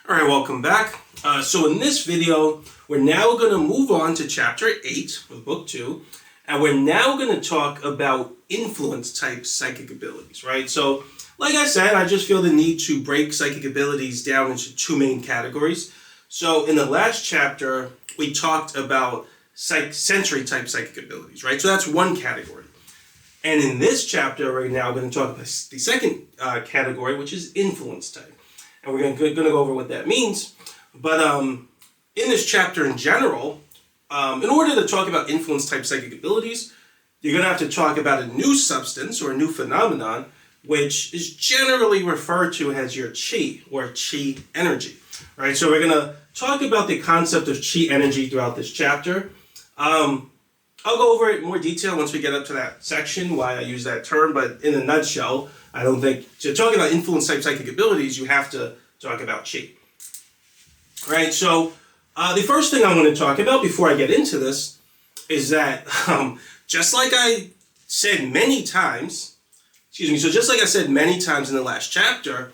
All right, welcome back. So in this video, we're now going to move on to chapter 8 of book 2, and we're now going to talk about influence type psychic abilities, right? So like I said, I just feel the need to break psychic abilities down into two main categories. So in the last chapter, we talked about sensory type psychic abilities, right? So that's one category. And in this chapter, we're now going to talk about the second category, which is influence type. And we're going to go over what that means. But in this chapter in general, in order to talk about influence type psychic abilities, you're going to have to talk about a new substance or a new phenomenon, which is generally referred to as your chi or chi energy, right? So we're going to talk about the concept of chi energy throughout this chapter. I'll go over it in more detail once we get up to that section, why I use that term, but in a nutshell, I don't think, to talk about influence type psychic abilities, you have to talk about chi. Right, so the first thing I want to talk about before I get into this is that just like I said many times, just like I said many times in the last chapter,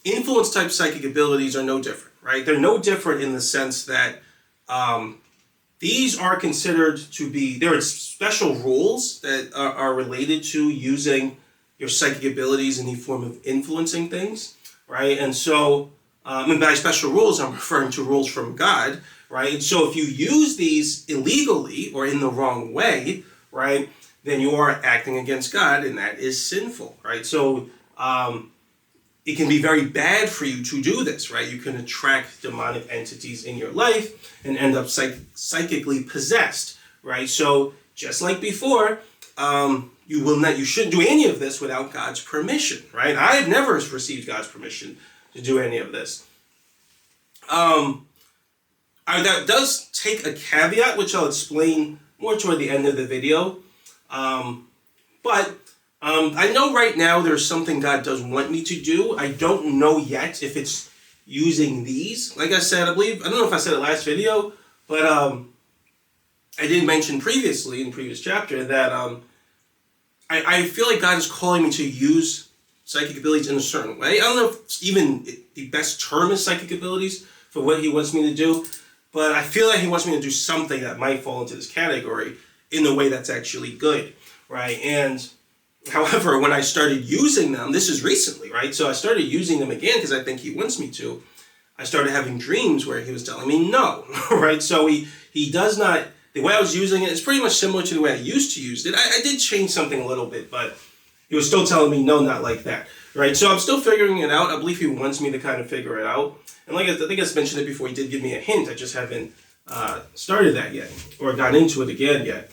influence type psychic abilities are no different, right? They're no different in the sense that these are considered to be, there are special rules that are related to using your psychic abilities in the form of influencing things, right? And so, and by special rules, I'm referring to rules from God, right? And so if you use these illegally or in the wrong way, right, then you are acting against God, and that is sinful, right? So it can be very bad for you to do this, right? You can attract demonic entities in your life and end up psychically possessed, right? So just like before, you shouldn't do any of this without God's permission, right? I have never received God's permission to do any of this. That does take a caveat, which I'll explain more toward the end of the video. But I know right now there's something God does want me to do. I don't know yet if it's using these. Like I said, I don't know if I said it last video, but I did mention previously in the previous chapter that I feel like God is calling me to use psychic abilities in a certain way. I don't know if even the best term is psychic abilities for what he wants me to do, but I feel like he wants me to do something that might fall into this category in a way that's actually good, right? And however, when I started using them, this is recently, right? So I started using them again because I think he wants me to. I started having dreams where he was telling me no, right? So he does not, the way I was using it is pretty much similar to the way I used to use it. I did change something a little bit, but he was still telling me no, not like that, right? So I'm still figuring it out. I believe he wants me to kind of figure it out. And like I think I mentioned it before, he did give me a hint. I just haven't started that yet or got into it again yet.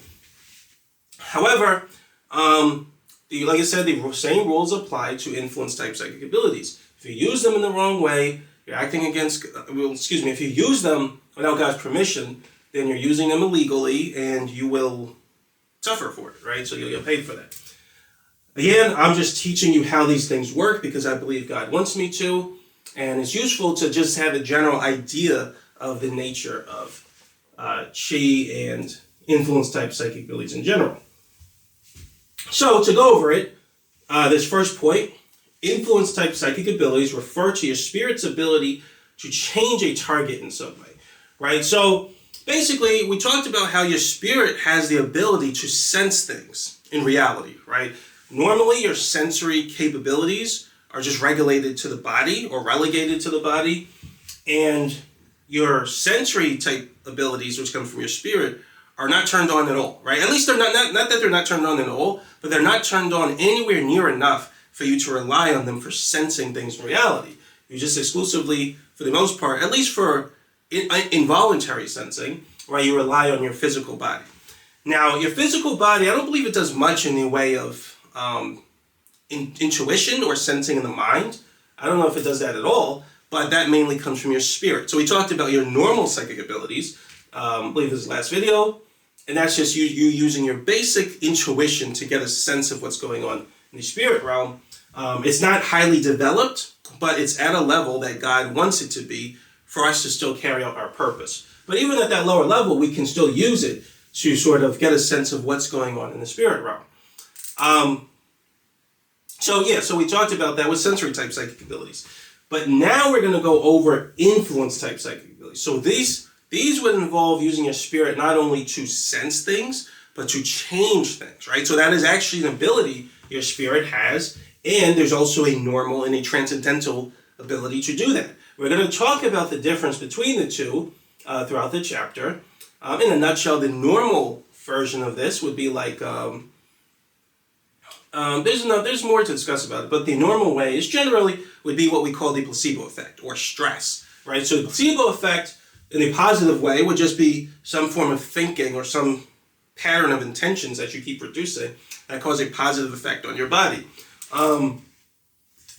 However, like I said, the same rules apply to influence type psychic abilities. If you use them in the wrong way, you're acting against, if you use them without God's permission, then you're using them illegally and you will suffer for it, right? So you'll get paid for that. Again, I'm just teaching you how these things work because I believe God wants me to, and it's useful to just have a general idea of the nature of chi and influence type psychic abilities in general. So to go over it, this first point, influence type psychic abilities refer to your spirit's ability to change a target in some way, right? So basically, we talked about how your spirit has the ability to sense things in reality, right? Normally, your sensory capabilities are just regulated to the body or relegated to the body, and your sensory type abilities, which come from your spirit, are not turned on at all, right? At least they're not that they're not turned on at all, but they're not turned on anywhere near enough for you to rely on them for sensing things in reality. You just exclusively, for the most part, at least for involuntary sensing, right, you rely on your physical body. Now, your physical body, I don't believe it does much in the way of intuition or sensing in the mind. I don't know if it does that at all, but that mainly comes from your spirit. So we talked about your normal psychic abilities, I believe this is the last video, and that's just you using your basic intuition to get a sense of what's going on in the spirit realm. It's not highly developed, but it's at a level that God wants it to be for us to still carry out our purpose. But even at that lower level, we can still use it to sort of get a sense of what's going on in the spirit realm. So we talked about that with sensory type psychic abilities. But now we're going to go over influence type psychic abilities. So these would involve using your spirit not only to sense things, but to change things, right? So that is actually an ability your spirit has, and there's also a normal and a transcendental ability to do that. We're going to talk about the difference between the two throughout the chapter. In a nutshell, the normal version of this would be like, there's more to discuss about it, but the normal way is generally would be what we call the placebo effect or stress, right? So the placebo effect in a positive way would just be some form of thinking or some pattern of intentions that you keep producing that cause a positive effect on your body.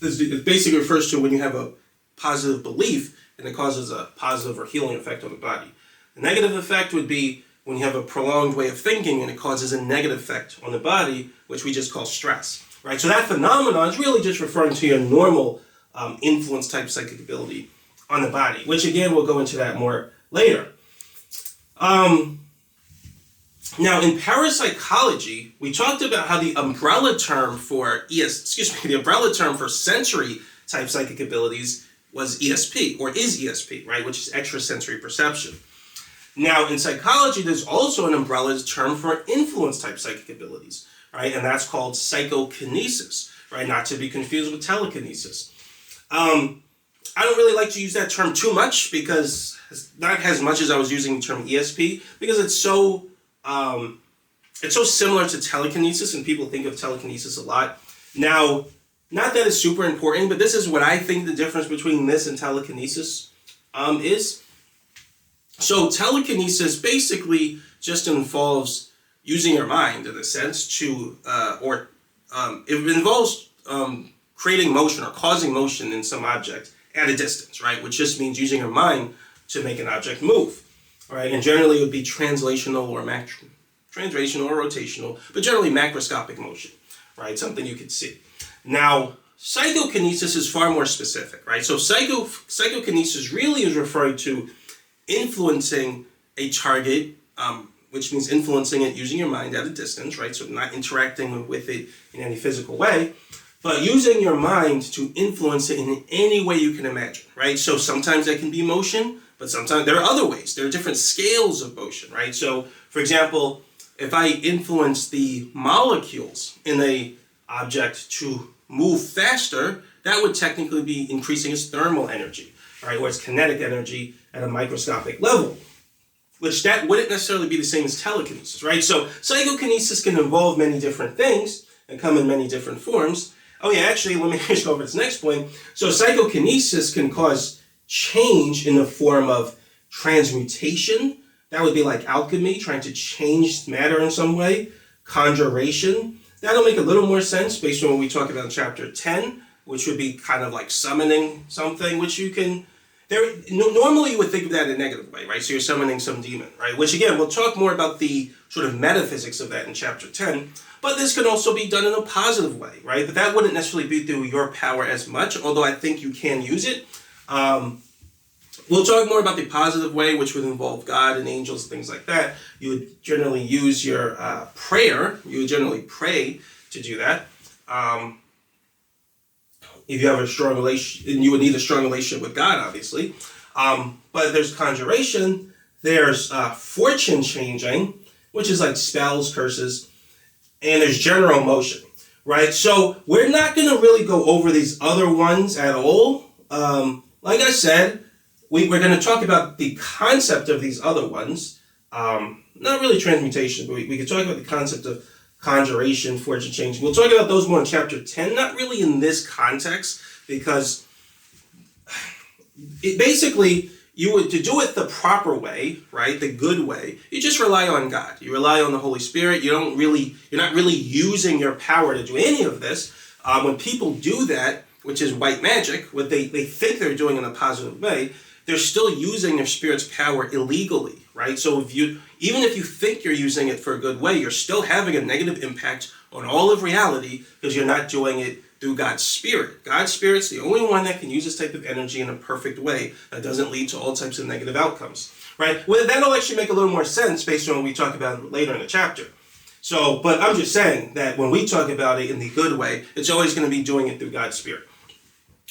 It basically refers to when you have a positive belief and it causes a positive or healing effect on the body. The negative effect would be when you have a prolonged way of thinking and it causes a negative effect on the body, which we just call stress, right? So that phenomenon is really just referring to your normal influence type psychic ability on the body, which again, we'll go into that more later. Now, in parapsychology, we talked about how the umbrella term for the umbrella term for sensory type psychic abilities was ESP, or is ESP, right, which is extrasensory perception. Now, in psychology, there's also an umbrella term for influence type psychic abilities, right, and that's called psychokinesis, right, not to be confused with telekinesis. I don't really like to use that term too much because not as much as I was using the term ESP, because it's so similar to telekinesis, and people think of telekinesis a lot. Now, not that it's super important, but this is what I think the difference between this and telekinesis is. So telekinesis basically just involves using your mind in a sense to, it involves creating motion or causing motion in some object at a distance, right? Which just means using your mind to make an object move, right? And generally it would be translational or rotational, but generally macroscopic motion, right? Something you could see. Now, psychokinesis is far more specific, right? So psychokinesis really is referring to influencing a target, which means influencing it using your mind at a distance, right? So not interacting with it in any physical way, but using your mind to influence it in any way you can imagine, right? So sometimes that can be motion, but sometimes there are other ways. There are different scales of motion, right? So, for example, if I influence the molecules in a object to move faster, that would technically be increasing its thermal energy, right, or its kinetic energy at a microscopic level, which that wouldn't necessarily be the same as telekinesis, right? So psychokinesis can involve many different things and come in many different forms. Oh yeah, actually, let me just go over to this next point. So psychokinesis can cause change in the form of transmutation. That would be like alchemy, trying to change matter in some way. Conjuration. That'll make a little more sense based on what we talk about in chapter 10, which would be kind of like summoning something, which you can... normally you would think of that in a negative way, right? So you're summoning some demon, right? Which again, we'll talk more about the sort of metaphysics of that in chapter 10. But this can also be done in a positive way, right? But that wouldn't necessarily be through your power as much, although I think you can use it. We'll talk more about the positive way, which would involve God and angels and things like that. You would generally use your prayer. You would generally pray to do that. If you have a strong relation, and you would need a strong relationship with God, obviously. But there's conjuration. There's fortune changing, which is like spells, curses. And there's general motion, right? So we're not going to really go over these other ones at all. Like I said, we're going to talk about the concept of these other ones. Not really transmutation, but we can talk about the concept of conjuration, fortune changing. We'll talk about those more in chapter 10, not really in this context, because it basically, to do it the proper way, right, the good way, you just rely on God. You rely on the Holy Spirit. You're not really using your power to do any of this. When people do that, which is white magic, what they think they're doing in a positive way, they're still using their spirit's power illegally, right? So even if you think you're using it for a good way, you're still having a negative impact on all of reality because you're not doing it through God's Spirit. God's Spirit's the only one that can use this type of energy in a perfect way that doesn't lead to all types of negative outcomes, right? Well, that'll actually make a little more sense based on what we talk about later in the chapter. So, but I'm just saying that when we talk about it in the good way, it's always going to be doing it through God's Spirit.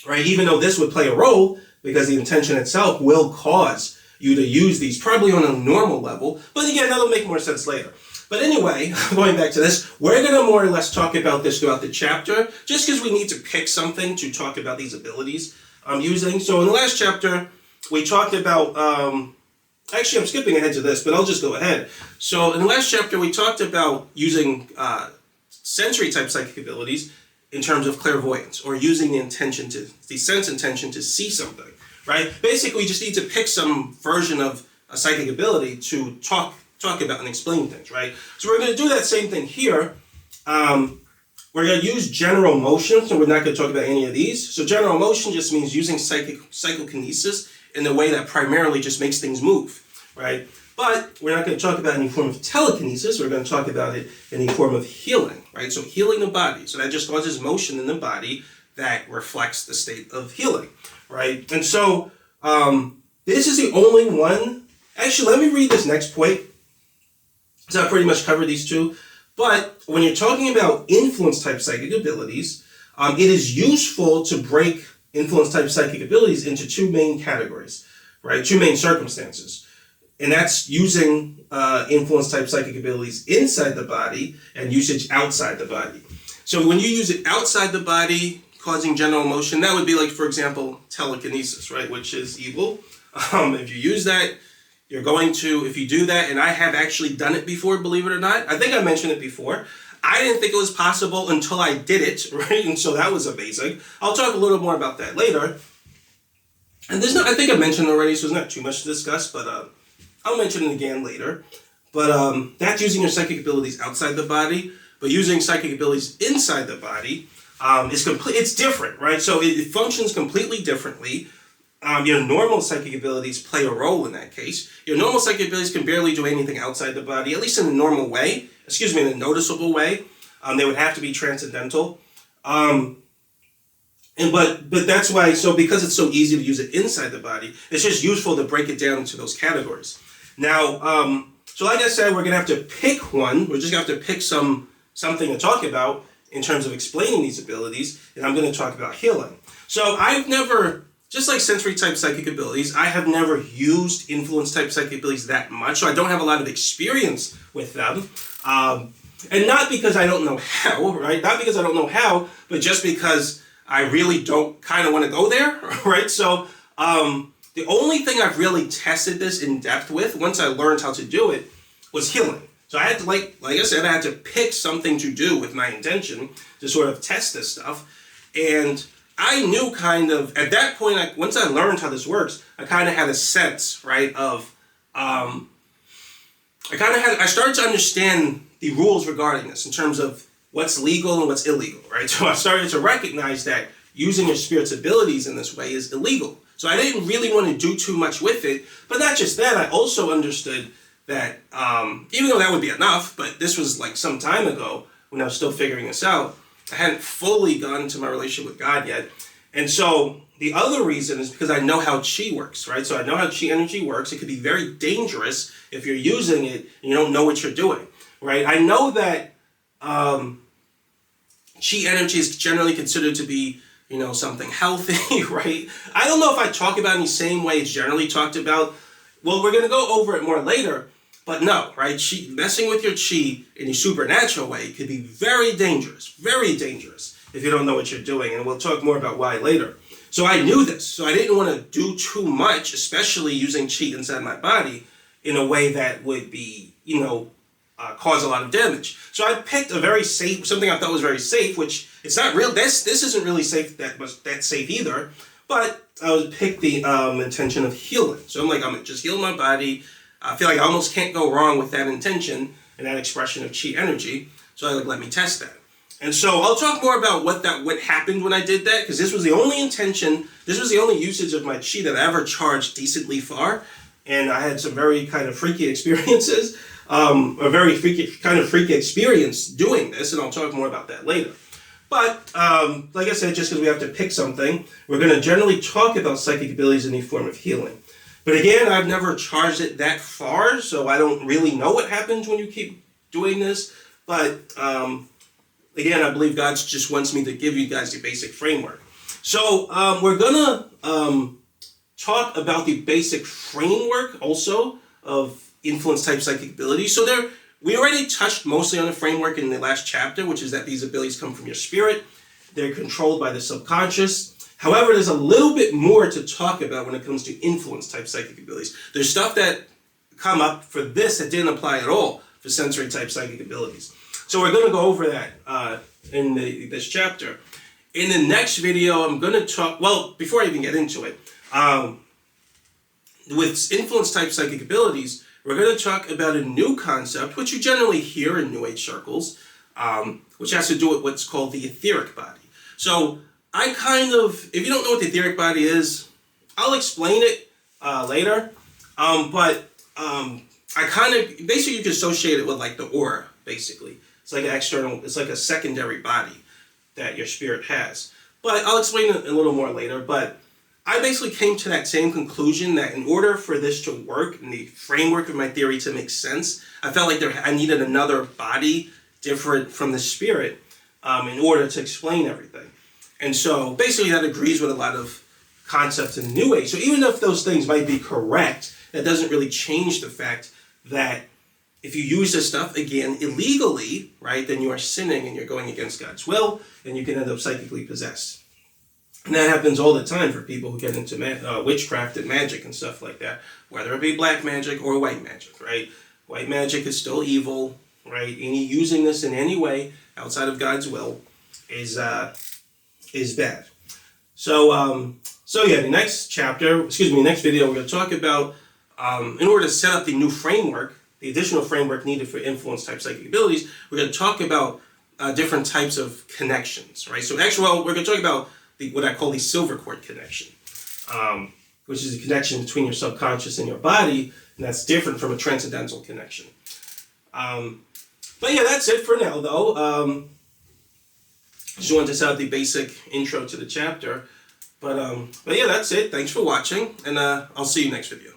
right? Even though this would play a role because the intention itself will cause you to use these probably on a normal level. But again, that'll make more sense later. But anyway, going back to this, we're going to more or less talk about this throughout the chapter, just because we need to pick something to talk about these abilities I'm using. So in the last chapter, we talked about, actually I'm skipping ahead to this, but I'll just go ahead. So in the last chapter, we talked about using sensory type psychic abilities in terms of clairvoyance, or using the sense intention to see something, right? Basically, we just need to pick some version of a psychic ability to talk about and explain things, right? So we're going to do that same thing here. We're going to use general motion, so we're not going to talk about any of these. So general motion just means using psychokinesis in a way that primarily just makes things move, right? But we're not going to talk about any form of telekinesis. We're going to talk about it in the form of healing, right? So healing the body. So that just causes motion in the body that reflects the state of healing, right? And so this is the only one. Actually, let me read this next point. So I pretty much covered these two. But when you're talking about influence type psychic abilities, it is useful to break influence type psychic abilities into two main categories, right? Two main circumstances. And that's using influence type psychic abilities inside the body and usage outside the body. So when you use it outside the body, causing general motion, that would be like, for example, telekinesis, right? Which is evil. If you use that, you're going to, if you do that, and I have actually done it before, believe it or not. I think I mentioned it before. I didn't think it was possible until I did it, right? And so that was amazing. I'll talk a little more about that later. And I think I mentioned it already, so there's not too much to discuss, but I'll mention it again later. But that's using your psychic abilities outside the body, but using psychic abilities inside the body it's different, right? So it functions completely differently. Your normal psychic abilities play a role in that case. Your normal psychic abilities can barely do anything outside the body, at least in a normal way. In a noticeable way. They would have to be transcendental. But that's why, so because it's so easy to use it inside the body, it's just useful to break it down into those categories. Now, so like I said, we're going to have to pick one. We're just going to have to pick something to talk about in terms of explaining these abilities, and I'm going to talk about healing. So I've never, just like sensory type psychic abilities, I have never used influence type psychic abilities that much, so I don't have a lot of experience with them. And not because I don't know how, right? Not because I don't know how, but just because I really don't kind of want to go there, right? So the only thing I've really tested this in depth with, once I learned how to do it, was healing. So I had to, like I said, I had to pick something to do with my intention to sort of test this stuff. And I knew kind of, at that point, once I learned how this works, I kind of had a sense, right, of, I started to understand the rules regarding this in terms of what's legal and what's illegal, right? So I started to recognize that using your spirit's abilities in this way is illegal. So I didn't really want to do too much with it, but not just that, I also understood that, even though that would be enough, but this was like some time ago when I was still figuring this out, I hadn't fully gone into my relationship with God yet. And so the other reason is because I know how chi works, right? So I know how chi energy works. It could be very dangerous if you're using it and you don't know what you're doing, right? I know that chi energy is generally considered to be, something healthy, right? I don't know if I talk about it in the same way it's generally talked about. Well, we're going to go over it more later, but no, right? Messing with your chi in a supernatural way could be very dangerous if you don't know what you're doing, and we'll talk more about why later. So I knew this, so I didn't want to do too much, especially using chi inside my body in a way that would be, cause a lot of damage. So I picked something I thought was very safe, which it's not real. This isn't really safe that safe either. But I picked the intention of healing. So I'm gonna just heal my body. I feel like I almost can't go wrong with that intention and that expression of chi energy. So let me test that. And so I'll talk more about what happened when I did that, because this was the only usage of my chi that I ever charged decently far. And I had some very kind of freaky experiences, a very freaky experience doing this, and I'll talk more about that later. But, like I said, just because we have to pick something, we're going to generally talk about psychic abilities in the form of healing. But again, I've never charged it that far, so I don't really know what happens when you keep doing this. But, again, I believe God just wants me to give you guys the basic framework. So we're gonna talk about the basic framework also of influence type psychic abilities. So we already touched mostly on the framework in the last chapter, which is that these abilities come from your spirit. They're controlled by the subconscious. However, there's a little bit more to talk about when it comes to influence type psychic abilities. There's stuff that come up for this that didn't apply at all for sensory type psychic abilities. So we're going to go over that in this chapter. In the next video, I'm going to talk, well, before I even get into it, with influence type psychic abilities, we're going to talk about a new concept, which you generally hear in New Age circles, which has to do with what's called the etheric body. So if you don't know what the etheric body is, I'll explain it later. Basically you can associate it with like the aura, basically. It's like it's like a secondary body that your spirit has. But I'll explain it a little more later. But I basically came to that same conclusion that in order for this to work, and the framework of my theory to make sense, I felt like I needed another body different from the spirit in order to explain everything. And so basically that agrees with a lot of concepts in the New Age. So even if those things might be correct, that doesn't really change the fact that if you use this stuff, again, illegally, right, then you are sinning and you're going against God's will, and you can end up psychically possessed. And that happens all the time for people who get into witchcraft and magic and stuff like that, whether it be black magic or white magic, right? White magic is still evil, right? Any using this in any way outside of God's will is bad. So yeah, next video, we're going to talk about, in order to set up the new framework, the additional framework needed for influence type psychic abilities, we're going to talk about different types of connections, right? So actually, we're going to talk about what I call the silver cord connection, which is a connection between your subconscious and your body, and that's different from a transcendental connection. But yeah, that's it for now, though. Just wanted to set out the basic intro to the chapter. But yeah, that's it. Thanks for watching, and I'll see you next video.